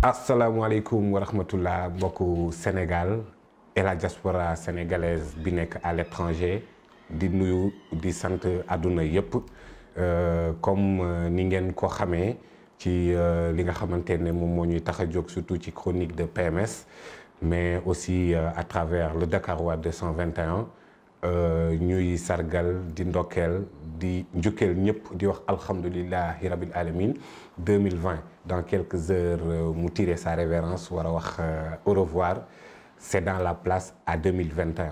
asalaamaaleykum wa rahmatullah mbokku Sénégal et la diaspora sénégalaise bi nekk à l'étranger di nuyu di sant àdduna yépp comme ni ngeen ko xamee ci li nga xamante ne moom moo ñuy tax a jóg surtout ci chronique de PMS mais aussi à travers le Dakarois 221 ñuy sargal di ndokkeel di njukkeel ñëpp di wax alhamdulillahi rabbil alamin 2020 dans quelques heures mu tiré sa révérence war a wax au revoir c'est dans la place à 2021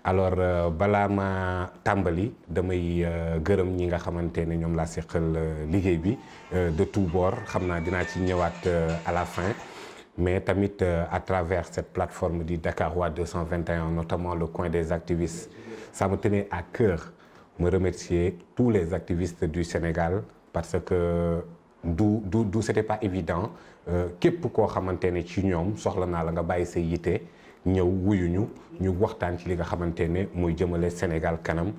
alors balaa ma tàmbali damay gërëm ñi nga xamante ne ñoom laa seqal liggéey bi de tout bord xam naa dinaa ci ñëwaat à la fin mais tamit à travers cette plateforme du Dakarois 221 notamment le coin des activistes ça me tenait à cœur me remercier tous les activistes du Sénégal parce que du c'était pas évident képp koo xamante ne ci ñoom soxla naa la nga bàyyi say yite ñëw wuyuñu ñu waxtaan ci li nga xamante ne muy jëmale Sénégal kanam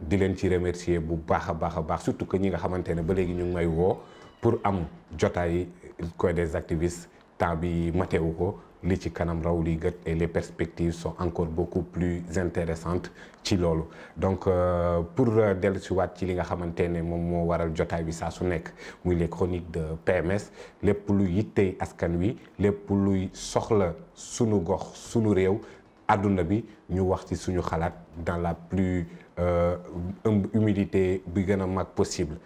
di leen ci remercier bu baax a baax surtout que ñi nga xamante ne ba léegi ñu ngi may woo pour am jotaay coin des activistes temps bi matewu ko li ci kanam raw li gët et les perspectives sont encore beaucoup plus intéressantes ci loolu donc pour dellu si waat ci li nga xamante ne moom moo waral jotaay bi saa su nekk muy les chroniques de PMS lépp lu yittey askan wi lépp luy soxla sunu gox sunu réew àdduna bi ñu wax ci suñu xalaat dans la plus humilité bi gën a mag possible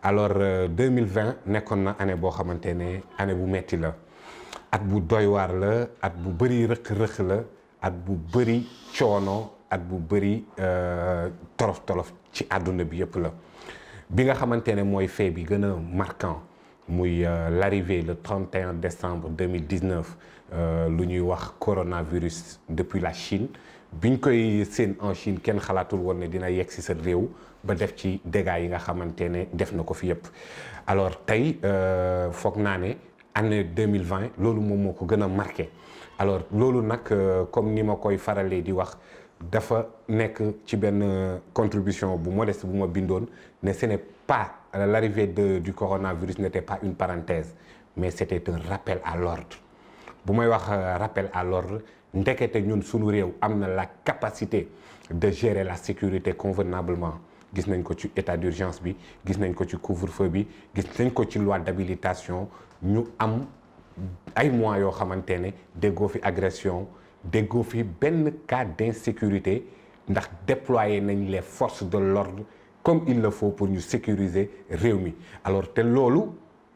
alors 2020 nekkoon na année boo xamante ne année bu metti la at bu doy waar la at bu bëri rëq-rëq la at bu bëri coono at bu bëri tolof-tolof ci àdduna bi yëpp la bi nga xamante ne mooy fait bi gën a marquant muy l'arrivée le 31 décembre 2019 lu ñuy wax coronavirus depuis la Chine biñ koy seen en Chine kenn xalaatul woon ne dina yegg si sa réew ba def ci dégâts yi nga xamante ne def na ko fi yëpp alors tey foog naa ne année 2020 loolu moom moo ko gën a marqué alors loolu nag comme ni ma koy faralee di wax dafa nekk ci benn contribution bu modeste bu ma bindoon ne ce n'est pas l'arrivée du coronavirus n'était pas une parenthèse mais c'était un rappel à l'ordre bu may wax rappel à l'ordre ndekete ñun suñu réew am na la capacité de gérer la sécurité convenablement gis nañ ko ci état d'urgence bi gis nañ ko ci couvre-feu bi gis nañ ko ci loi d'habilitation ñu am ay mois yoo xamante ne déggoo fi agression déggoo fi benn cas d'insécurité ndax déployer nañ les forces de l'ordre comme il le faut pour ñu sécuriser réew mi alors te loolu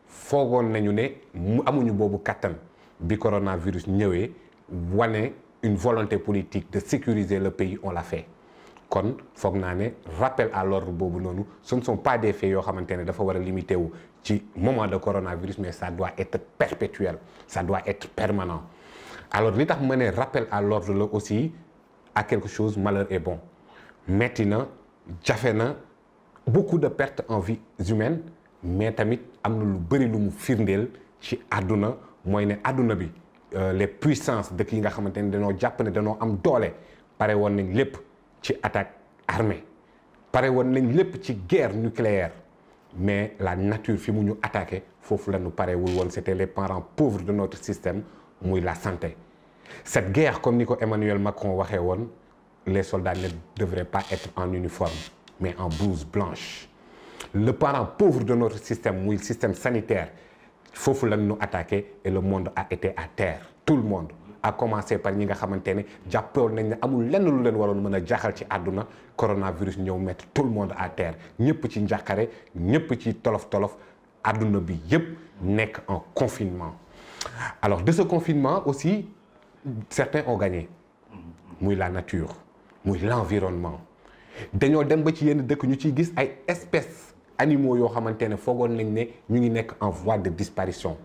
foogoon nañu ne mu amuñu boobu kattan bi coronavirus ñëwee wane une volonté politique de sécuriser le pays on l'a fait kon foog naa ne rappel à l'ordre boobu noonu ce ne sont pas des faits yoo xamante ne dafa war a limité wu ci moment de coronavirus mais ça doit être perpétuel ça doit être permanent alors li tax ma ne rappel à l'ordre la aussi à quelque chose malheur est bon metti na jafe na beaucoup de pertes en vies humaines mais tamit am na lu bëri lu mu firndeel ci àdduna mooy ne àdduna bi les puissances dëkk yi nga xamante ne dañoo jàpp ne dañoo am doole pare woon nañ lépp ci attaque armée pare woon nañ lépp ci guerre nucléaire mais la nature fi mu ñu attaqué foofu la ñu parewul woon c'était les parents pauvres de notre système muy la santé cette guerre comme ni ko Emmanuel Macron waxee woon les soldats ne devraient pas être en uniforme mais en blouse blanche le parent pauvre de notre système muy système sanitaire foofu la ñu attaqué et le monde a été à terre tout le monde à commencer par ñi nga xamante ne jàppoon nañ ne amul lenn lu leen waroon mën a jaaxal ci àdduna coronavirus ñëw mettre tout le monde à terre ñëpp ci njàqare ñëpp ci tolof-tolof àdduna bi yëpp nekk en confinement alors de ce confinement aussi certains ont gagné muy la nature muy l'environnement dañoo dem ba ci yenn dëkk ñu ciy gis ay espèces animaux yoo xamante ne foogoon nañ ne ñu ngi nekk en voie de disparition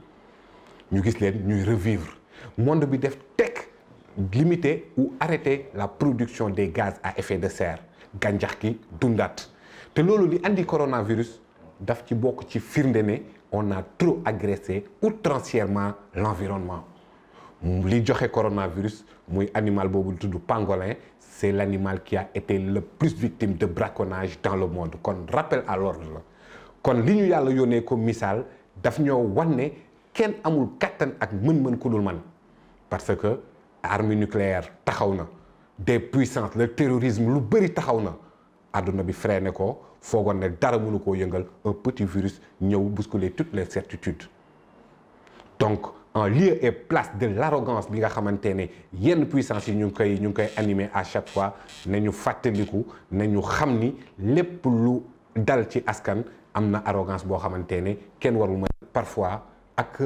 ñu gis leen ñuy revivre monde bi def tekk limiter ou arrêter la production des gaz à effet de serre gàncax gi dundaat te loolu li andi coronavirus daf ci bokk ci firnde ne on a trop agressé outrancièrement l'environnement li joxe coronavirus muy animal boobu tudd pangolin c'est l'animal qui a été le plus victime de braconnage dans le monde kon rappel à l'ordre la kon li ñu yàlla yónnee comme misaal daf ñoo wan ne kenn amul kattan ak mën-mën ku dul man parce que arme nucléaire taxaw na des puissances le terrorisme lu bëri taxaw na àdduna bi freiné ko foogoon ne dara mënu koo yëngal un petit virus ñëw bousculer toutes les certitudes donc en lieu et place de l'arrogance bi nga xamante ne yenn puissance yi ñu ngi koy animer à chaque fois nañu fàttaliku nañu xam ni lépp lu dal ci askan am na arrogance boo xamante ne kenn warul mën parfois ak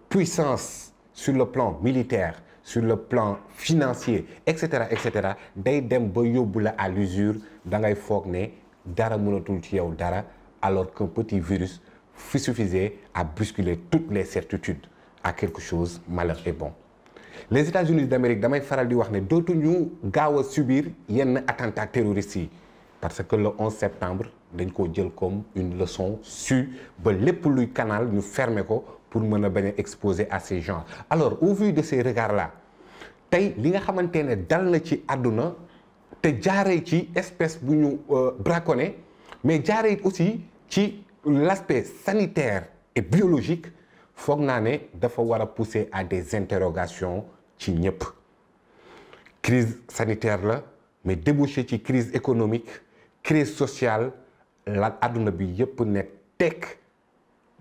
puissance sur le plan militaire sur le plan financier et cetera day dem ba yóbbu la à l'usure da ngay foog ne dara mënatul ci yow dara alors qu'un petit virus suffisait à bousculer toutes les certitudes à quelque chose malheur est bon. Les États-Unis d'Amérique damay faral di wax ne dootuñu gaaw a subir yenn attentats terroristes yi parce que le 11 septembre dañ koo jël comme une leçon su ba lépp luy canal ñu fermer ko pour mën a bañ a exposer à ces gens. Alors au vu de ces regards là tey li nga xamante ne dal na ci àdduna te jaaree ci espèce bu ñu braconné mais jaaree aussi ci l'aspect sanitaire et biologique foog naa ne dafa war a pousser à des interrogations ci ñëpp. Crise sanitaire la mais débouché ci crise économique crise sociale la àdduna bi yëpp ne tekk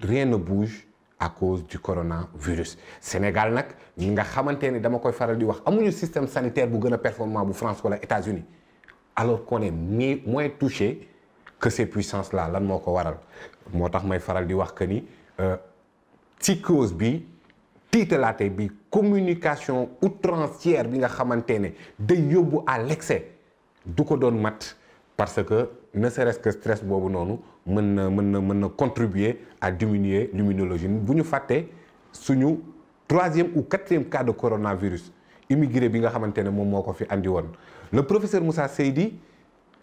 rien ne bouge à cause du coronavirus. Sénégal nag ñi nga xamante ne dama koy faral di wax amuñu système sanitaire bu gën a performant bu France wala États-Unis alors qu'on est moins touché que ces puissances là lan moo ko waral moo tax may faral di wax que ni psychose bi tiitalaate bi communication outrancière bi nga xamante ne day yóbbu à l'excès du ko doon mat parce que ne serait-ce que stress boobu noonu mën na contribuer à diminuer l'immunologie bu ñu fàttee suñu 3e ou 4e cas de coronavirus immigré bi nga xamante ne moom moo ko fi andi woon le professeur Moussa Seydi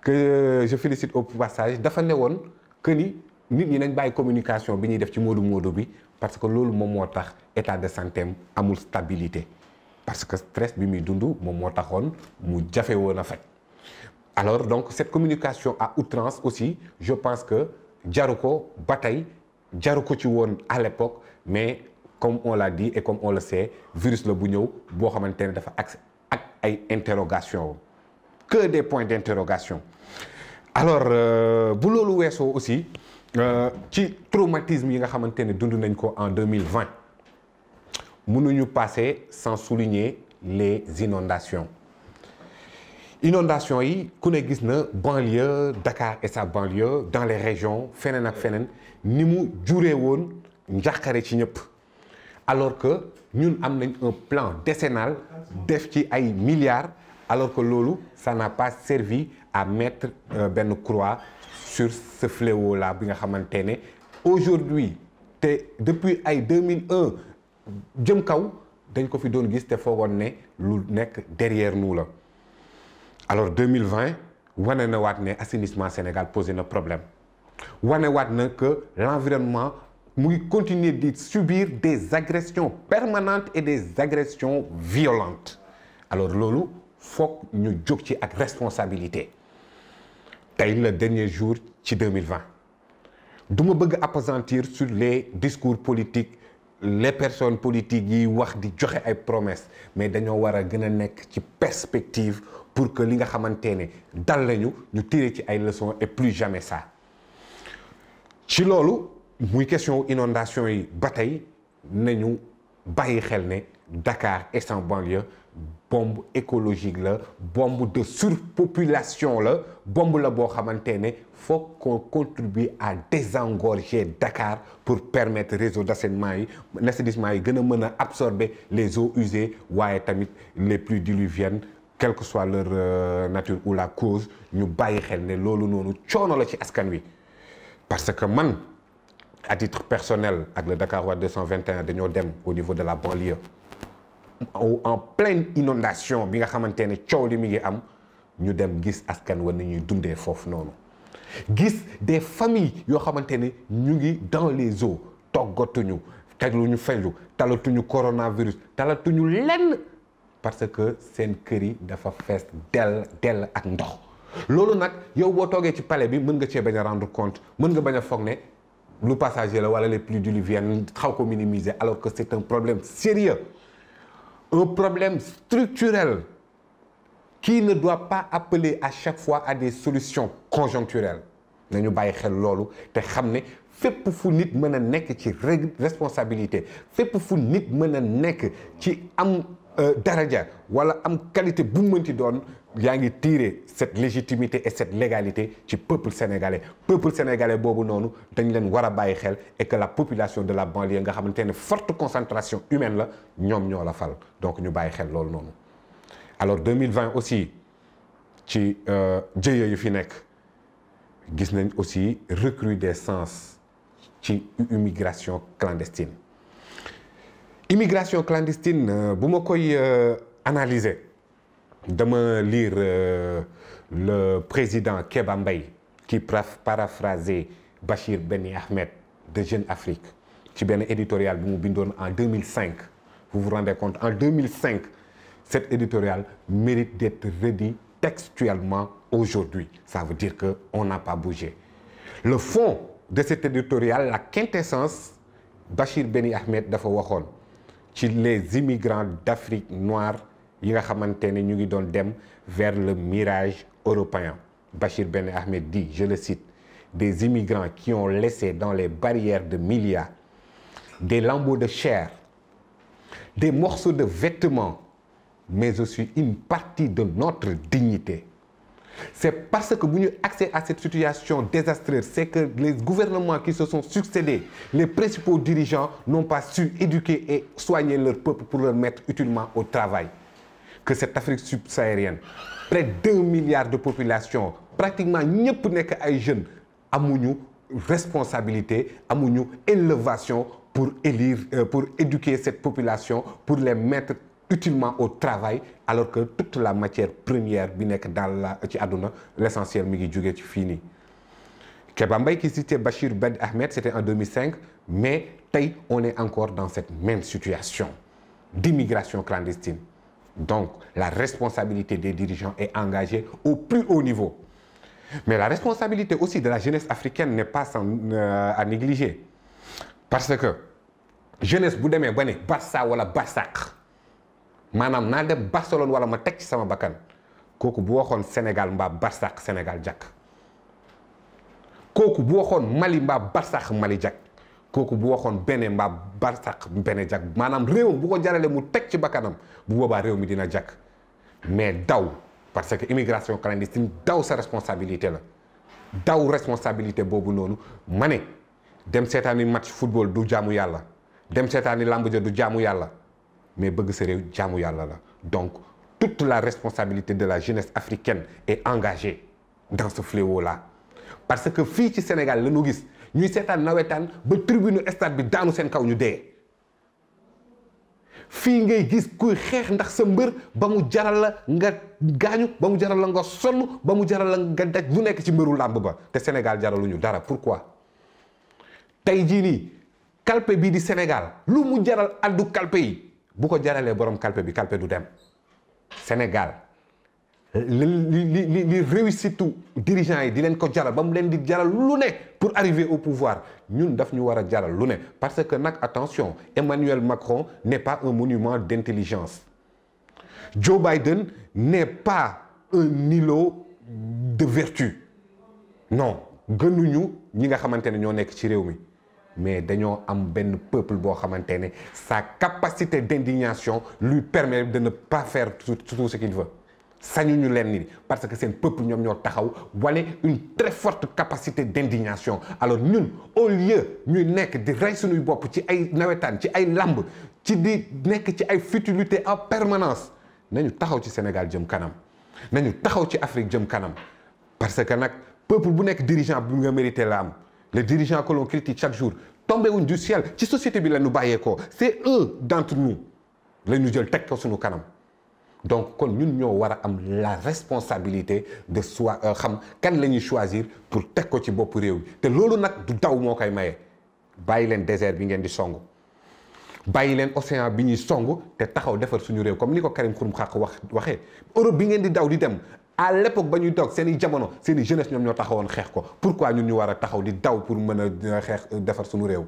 que je félicite au passage dafa ne woon que ni nit ñi nañ bàyyi communication bi ñuy def ci moodu bi parce que loolu moom moo tax état de santé am amul stabilité parce que stress bi muy dund moom moo taxoon mu jafe woon a faj. Alors donc cette communication à outrance aussi je pense que jaru ko ba tey jaru ko ci woon à l'époque mais comme on l'a dit et comme on le sait virus la bu ñëw boo xamante ne dafa ak ay interrogations que des points d'interrogation. Alors bu loolu weesoo aussi ci traumatisme yi nga xamante ne dund nañ ko en 2020 mënuñu passer sans souligner les inondations. Inondation yi ku ne gis na banlieue Dakar et sa banlieue dans les régions feneen ak feneen ni mu juree woon njàqare ci ñëpp alors que ñun am nañ un plan décennal def ci ay milliards alors que loolu ça n'a pas servi à mettre benn croix sur ce fléau là bi nga xamante ne aujourd'hui te depuis ay 2001 jëm kaw dañ ko fi doon gis te foogoon ne lu nekk derrière nous la. Alors 2020 wane na waat ne assainissement Sénégal posé na problème wane waat na que l'environnement mu ngi continuer di subir des agressions permanentes et des agressions violentes alors loolu foog ñu jóg ci ak responsabilité tey le dernier jour ci 2020 du ma bëgg appesantir sur les discours politiques les personnes politiques yi wax di joxe ay promesses mais dañoo war a gën a nekk ci perspective pour que li nga xamante ne dal lañu ñu tirer ci ay leçons et plus jamais ça ci loolu muy question inondation yi ba tey nañu bàyyi xel ne Dakar et sa banlieue bombe écologique la bombe de surpopulation la bombe la boo xamante ne faut qu'on contribue à désengorger Dakar pour permettre réseau d'assainissement yi gën a mën a absorber les eaux usées waaye tamit les pluies diluviennes quelle que soit leur nature ou la cause ñu bàyyi xel ne loolu noonu coono la ci askan wi parce que man à titre personnel ak le Dakarois 221 dañoo dem au niveau de la banlieue en pleine inondation bi nga xamante ne coow li mi ngi am ñu dem gis askan wa ni ñuy dundee foofu noonu gis des familles yoo xamante ne ñu ngi dans les eaux toggatuñu tegluñu feju talatuñu coronavirus talatuñu lenn parce que seen kër yi dafa fees dell ak ndox loolu nag yow boo toogee ci palais bi mën nga cee bañ a rendre compte mën nga bañ a foog ne lu passager la wala les pluies diluviennes xaw ko minimiser alors que c'est un problème sérieux, un problème structurel qui ne doit pas appeler à chaque fois à des solutions conjoncturelles. nañu bàyyi xel loolu te xam ne fépp fu nit mën a nekk ci responsabilité fépp fu nit mën a nekk ci am daraja wala am qualité bu mu mënti doon yaa ngi tirer cette légitimité et cette légalité ci peuple sénégalais boobu noonu dañ leen war a bàyyi xel et que la population de la banlieue nga xamante ne forte concentration humaine la ñoom ñoo la fal donc ñu bàyyi xel loolu noonu. alors 2020 aussi ci jëye yu fi nekk gis nañ aussi recrudescence ci immigration clandestine. Immigration clandestine bu ma koy analyser dama lire le président Kéba Mbaye qui paraphrasait Bachir Beni Ahmed de Jeune Afrique ci benn éditorial bu mu bindoon en 2005. Vous vous rendez compte, en 2005 cet éditorial mérite d'être redit textuellement aujourd'hui. Ça veut dire qu'on n'a pas bougé. Le fond de cet éditorial, la quintessence, Bachir Beni Ahmed dafa waxoon ci les immigrants d'Afrique noire yi nga xamante ne ñu ngi doon dem vers le mirage européen. Bachir Beni Ahmed dit, je le cite, des immigrants qui ont laissé dans les barrières de Milia des lambeaux de chair, des morceaux de vêtements, mais aussi une partie de notre dignité. C'est parce que bu ñu accès à cette situation désastreuse, c'est que les gouvernements qui se sont succédés, les principaux dirigeants n'ont pas su éduquer et soigner leur peuple pour leur mettre utilement au travail. Que cette Afrique subsaharienne, près d'1 milliard de population, pratiquement ñëpp nekk ay jeunes, amuñu responsabilité, amuñu élévation pour éduquer cette population, pour les mettre utilement au travail, alors que toute la matière première bi nekk dans la ci àdduna l'essentiel mi ngi jógee ci fii nii. Kéba Mbaye qui citait Bachir Beni Ahmed, c'était en 2005, mais tey on est encore dans cette même situation d'immigration clandestine. Donc la responsabilité des dirigeants est engagée au plus haut niveau. Mais la responsabilité aussi de la jeunesse africaine n'est pas à négliger. Parce que jeunesse bu demee ba ne Barça wala Barsaq maanaam naa dem Barcelone wala ma teg ci sama bakkan kooku bu waxoon Sénégal mbaa Barsaq Sénégal jàkk. kooku bu waxoon Mali mbaa Barsaq Mali jàkk. kooku bu waxoon Bénin mbaa Barsaq Bénin jàkk maanaam réewam bu ko jaralee mu teg ci bakkanam bu boobaa réew mi dina jàkk. Mais daw parce que immigration clandestine daw sa responsabilité la daw responsabilité boobu noonu ma ne dem seetaani match football du jaamu yàlla dem seetaani lamb ja du jaamu yàlla mais bëgg sa réew jaamu yàlla la. Donc toute la responsabilité de la jeunesse africaine est engagée dans ce fléau là parce que fii ci Sénégal la ñu gis ñuy seetaan nawetaan ba tribune stade bi daanu seen kaw ñu dee. fii ngay gis kuy xeex ndax sa mbër ba mu jaral la nga gaañu ba mu jaral la nga sonn ba mu jaral la nga daj lu nekk ci mbëru làmb ba te Sénégal jaraluñu dara. Pourquoi tey jii nii kalpe bii di Sénégal lu mu jaral addu kalpe yi bu ko jaralee borom kalpe bi kalpe du dem. Sénégal li réussitu dirigeants yi di leen ko jaral ba mu leen di jaral lu ne pour arriver au pouvoir ñun daf ñu war a jaral lu ne parce que nag attention, Emmanuel Macron n'est pas un monument d'intelligence. Joe Biden n'est pas un îlot de vertu. Non gënuñu ñi nga xamante ne ñoo nekk ci réew mi mais dañoo am benn peuple boo xamante ne sa capacité d'indignation lui permet de ne pas faire tout ce qu'il veut. sañuñu leen ni parce que seen peuple ñoom ñoo taxaw wane une très forte capacité d'indignation. Alors ñun au lieu ñuy nekk di rey suñuy bopp ci ay nawetaan ci ay lamb ci di nekk ci ay futilité en permanence nañu taxaw ci Sénégal jëm kanam nañu taxaw ci Afrique jëm kanam parce que nag peuple bu nekk dirigeant bu nga mérité la am. Les dirigeants que l'on critique chaque jour tombé wuñ du ciel ci société bi la ñu bàyyeekoo c'est eux d'entre nous la ñu jël teg ko suñu kanam. Donc kon ñun ñoo war a am la responsabilité de soi xam kan la ñuy choisir pour teg ko ci bopp réew mi te loolu nag du daw moo koy maye. Bàyyi leen désert bi ngeen di song bàyyi leen océan bi ñuy song te taxaw defar suñu réew comme ni ko Karim Xurum Xaq waxee Europe bi ngeen di daw di dem à l'époque ba ñuy toog seen i jamono seen i jeunesse ñoom ñoo taxawoon xeex ko pourquoi ñun ñu war a taxaw di daw pour mën a xeex defar suñu réew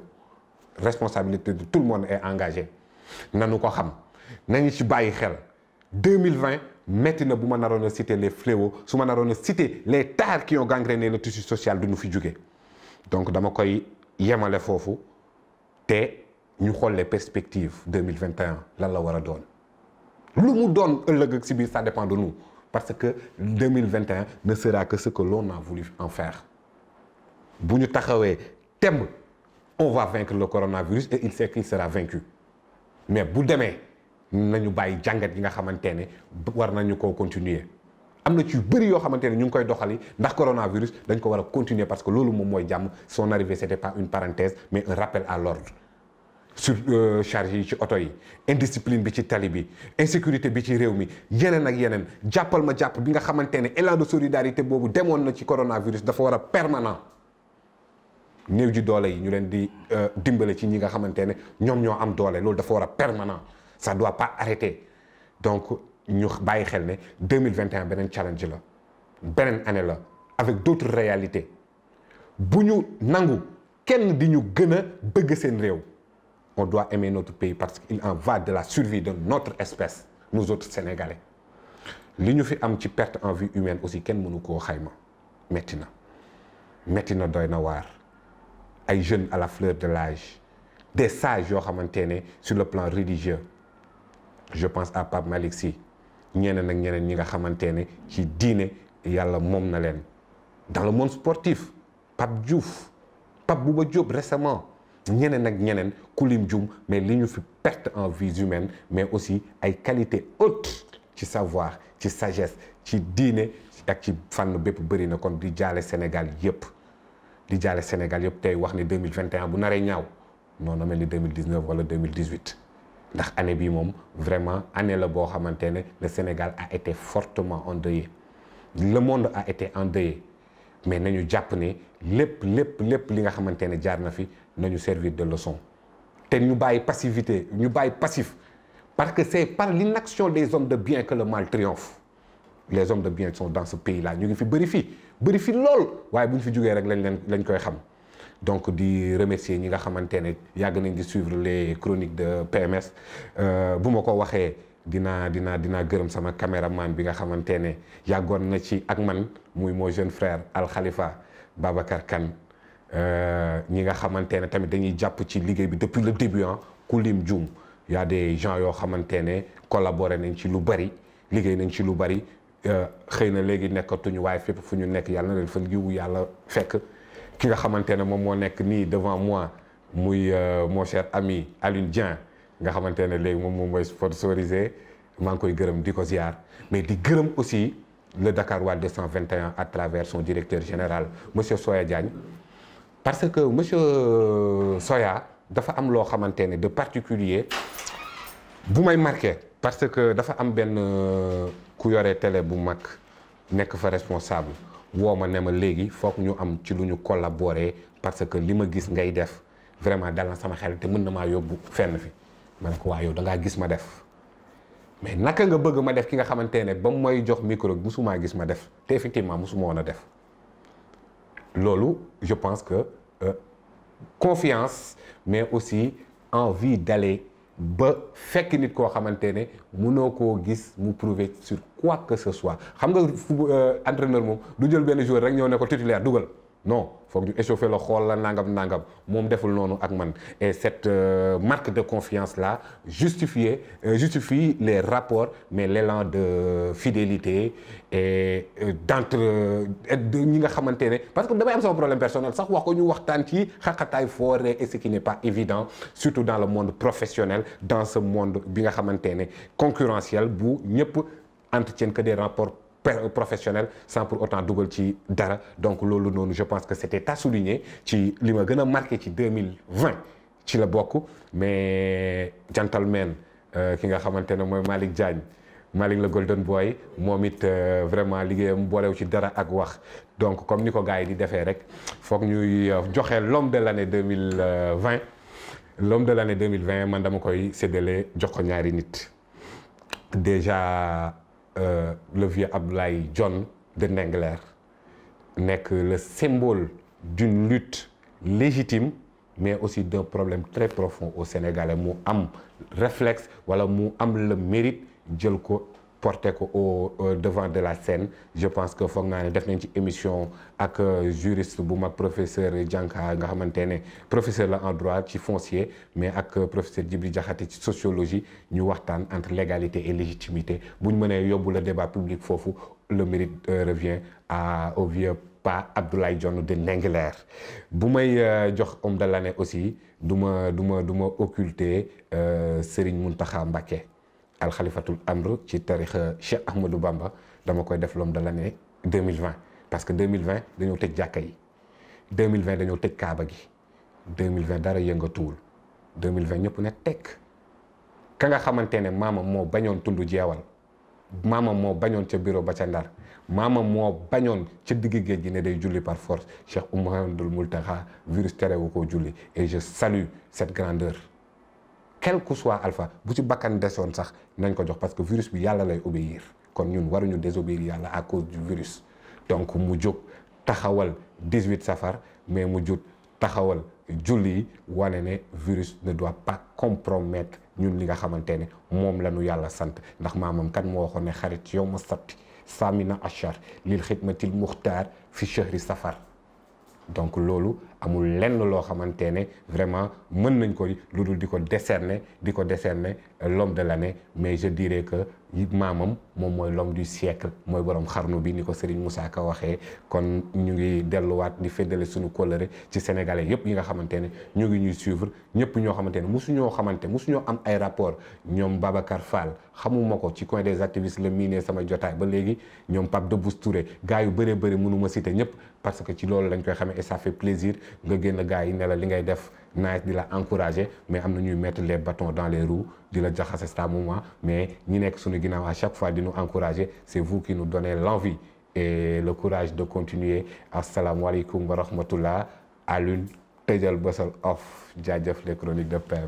responsabilité de tout le monde est engagée nanu ko xam nañu ci bàyyi xel 2020 metti na bu ma naroon a citer les fléaux su ma naroon a citer les tares qui ont gangréné le tissu social du ñu fi jóge donc dama koy yemale foofu te ñu xool les perspectives 2021 lan la war a doon lu mu doon ëllëg ak si biir ça dépend de nous parce que 2021 ne sera que ce que l'on a voulu en faire bu ñu taxawee temb on va vaincre le coronavirus et il sait qu'il sera vaincu mais bu demee nañu bàyyi jàngat yi nga xamante ne war nañu koo continuer am na ci yu bëri yoo xamante ne ñu ngi koy doxali ndax coronavirus dañ ko war a continuer parce que loolu moom mooy jàmm son arrivée c'était pas une parenthèse mais un rappel à l'ordre sur charge yi ci oto yi indiscipline bi ci tali bi insécurité bi ci réew mi yeneen ak yeneen jàppal ma jàpp bi nga xamante ne élan de solidarité boobu demoon na ci coronavirus dafa war a permanent néew ji doole yi ñu leen di dimbale ci ñi nga xamante ne ñoom ñoo am doole loolu dafa war a permanent ça doit pas arrêter donc ñu bàyyi xel ne 2021 beneen challenge la beneen année la avec d'autres réalités bu ñu nangu kenn di ñu gën a bëgg seen réew on doit aimer notre pays parce qu'il en va de la survie de notre espèce nous autres Sénégalais li ñu fi am ci perte en vie humaine aussi kenn mënu koo xayma metti na doy na waar ay jeunes à la fleur de l'âge des sages yoo xamante ne sur le plan religieux je pense à Pape Malick Sy ñeneen ak ñeneen ñi nga xamante ne ci diine yàlla moom na leen dans le monde sportif Pape Diouf Pape Bouba Diop récemment ñeneen ak ñeneen kulim jum mais li ñu fi perte en vies humaines mais aussi ay qualités hautes ci savoir ci sagesse ci diine ak ci fànn bépp bëri na kon di jaale Sénégal yëpp tey wax ni 2021 bu naree ñaaw noonu mel ni 2019 wala 2018 ndax année bi moom vraiment année la boo xamante ne le Sénégal a été fortement endeuillé le monde a été endeuillé mais nañu jàpp ne lépp li nga xamante ne jaar na fi nañu servir de leçon te ñu bàyyi passivité ñu bàyyi passif parce que c'est par l'inaction des hommes de bien que le mal triomphe les hommes de bien sont dans ce pays là ñu ngi fi bëri fi lool waaye bu ñu fi jógee rek lañ koy xam donc di remercier ñi nga xamante ne yàgg nañ di suivre les chroniques de PMS bu ma ko waxee dinaa gërëm sama caméraman bi nga xamante ne yàggoon na ci ak man muy mon jeune frère Al Khalifa Babacar Kane ñi nga xamante ne tamit dañuy jàpp ci liggéey bi depuis le début ku lim juum y a des gens yoo xamante ne collaboré nañ ci lu bari liggéey nañ ci lu bari xëy na léegi nekkatuñu waaye fépp fu ñu nekk yàlla na leen fa yiwu yàlla fekk ki nga xamante ne moom moo nekk nii devant moi muy mon cher ami Alioune Dieng nga xamante ne léegi moom mooy sponsorisé maa ngi koy gërëm di ko ziar mais di gërëm aussi le Dakarois 221 à travers son directeur général monsieur Soya Diagne parce que monsieur Soya dafa am loo xamante ne de particulier bu may marqué parce que dafa am benn ku yore télé bu mag nekk fa responsable woo ma ne ma léegi foog ñu am ci lu ñu collaborer parce que li ma gis ngay def vraiment dal na sama xel te mën na maa yóbbu fenn fi ma ne ko waa yow da ngaa gis ma def mais naka nga bëgg ma def ki nga xamante ne ba mu may jox micro bi musumaa gis ma def te effectivement musuma woon a def loolu je pense que confiance mais aussi envie d'aller ba fekk nit koo xamante ne mënoo koo gis mu prouver sur quoi que ce soit xam nga entraîneur moom du jël benn joueur rek ñëw ne ko titulaire dugal non foog ñu échauffer la xool la nangam moom deful noonu ak man et cette marque de confiance là justifie les rapports mais l'élan de fidélité et d'entre ñi nga xamante ne parce que damay am sama problème personnel sax wax ko ñu waxtaan ci xaqataay foore et ce qui n'est pas évident surtout dans le monde professionnel dans ce monde bi nga xamante ne concurrentiel bu ñëpp entretiennent que des rapports professionnel sans pour autant dugal ci dara donc loolu noonu je pense que c'était à souligner ci li ma gën a marqué ci 2020 ci la bokk mais gentleman ki nga xamante ne mooy Malick Diagne Malick la Golden Boy moom it vraiment liggéeyam boolew ci dara ak wax donc comme ni ko gars yi di defee rek foog ñuy joxe l'homme de l'année 2020 l'homme de l'année 2020 man dama koy séddale jox ko ñaari nit déjà le vieux Abdoulaye Dione de Ndingler nekk le symbole d'une lutte légitime mais aussi d'un problème très profond au Sénégalais mu am réflexe wala mu am le mérite jël ko porté ko au devant de la scène. Je pense que foog naa ne def nañ ci émission ak juriste bu mag professeur Dianka nga xamante ne professeur la en droit ci foncier mais ak professeur Djibril Diakhaté ci sociologie ñu waxtaan entre légalité et légitimité bu ñu mënee yóbbu le débat public foofu le mérite revient au vieux pas Abdoulaye Dione de Ndingler. bu may jox homme de l'année aussi du ma occulter Serigne Mountakha Mbacké al xalifatul amr ci tarixa Cheikh Ahmadou Bamba dama koy def l'homme de l'année 2020 parce que 2020 dañoo tëj jàkka yi 2020 dañoo tëj kaaba gi 2020 dara yëngatuwul 2020 ñëpp ne tekk ka nga xamante ne maamam moo bañoon tund jeewal maamam moo bañoon ca bureau ba ca Ndar maamam moo bañoon ca digg géej gi ne day julli par force Cheikh Mouhamadoul Mountakha virus terewu koo julli et je salue cette grandeur. Quel que soit alpha bu ci bakkan desoon sax nañ ko jox parce que virus bi yàlla lay obéir kon ñun waruñu désobéir yàlla à cause du virus donc mu jóg taxawal 18 safar mais mu jóg taxawal julli yi wane ne virus ne doit pas compromettre ñun li nga xamante ne moom la ñu yàlla sant ndax maamam kan moo waxoon ne xarit yow ma sabti samina achar lil xidmatil muxtaar fi chahri safar. Donc loolu amul lenn loo xamante ne vraiment mën nañ ko lu dul di ko décerner l'homme de l'année mais je dirais que maamam moom mooy l'homme du siècle mooy borom xarnu bi ni ko Serigne Moussa Ka waxee kon ñu ngi delluwaat di feddale suñu kóllëre ci sénégalais yëpp yi nga xamante ne ñu ngi ñuy suivre ñëpp ñoo xamante ne musuñoo am ay rapport ñoom Babacar Fall xamuma ko ci coin des activistes la miinee sama jotaay ba léegi ñoom Pape Debousse Touré gars yu bëree bëri mënuma citer ñëpp parce que ci loolu lañ koy xamee et ça fait plaisir nga génn gars yi ne la li ngay def nice di la encourager mais am na ñuy mettre les bâtons dans les roues di la jaxase ça moment mais ñi nekk suñu ginnaaw à chaque fois di nous encourager c'est vous qui nous donnez l'envie et le courage de continuer. Asalaamaaleykum wa rahmatullah. Alioune tëjal bësal off jaajëf les chroniques de Père.